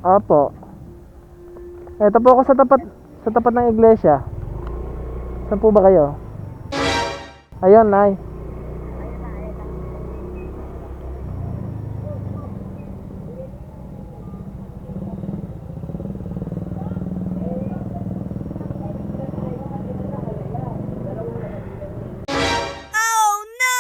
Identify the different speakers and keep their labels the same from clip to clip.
Speaker 1: Opo. Ito po ako sa tapat ng iglesia. Saan po ba kayo? Ayun, Nay.
Speaker 2: Oh no!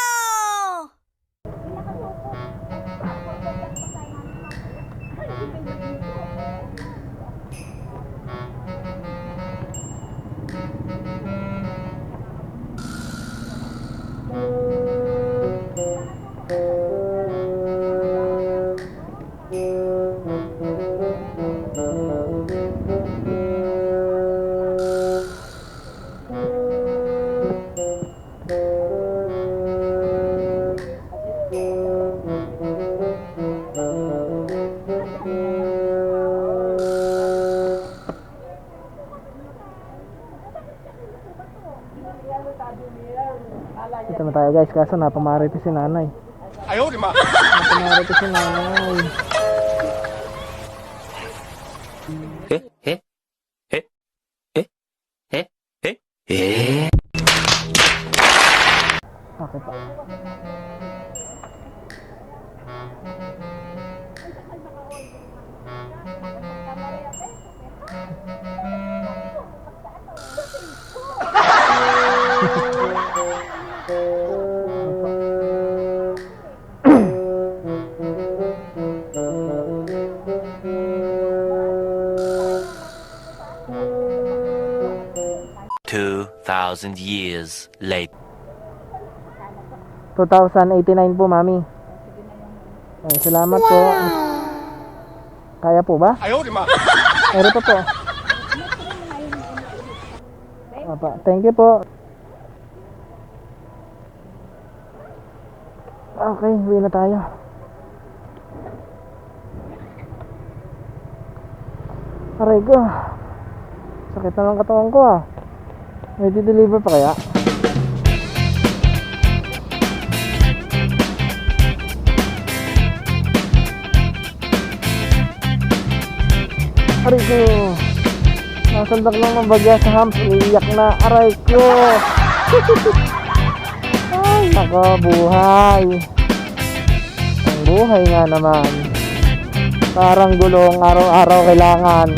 Speaker 1: 'Ito na tayo guys, kaso napamarito si nanay.
Speaker 3: Ayaw, di ma.
Speaker 1: Napamarito si nanay. Okay pa.
Speaker 4: Thousand years later.
Speaker 1: 2089 po, mami. Ay, salamat po. Kaya po ba?
Speaker 3: Ayaw, di ma.
Speaker 1: Meron pa po. Apa, thank you po. Okay, uwi na tayo. Aray ko. Sakit na ng katawan ko ah. May di-deliver pa kaya? Aray ko. Nasaldak lang ng bagya sa hams. Umiiyak na. Aray ko. Ay, nako, buhay. Ang buhay nga naman. Parang gulong araw-araw kailangan.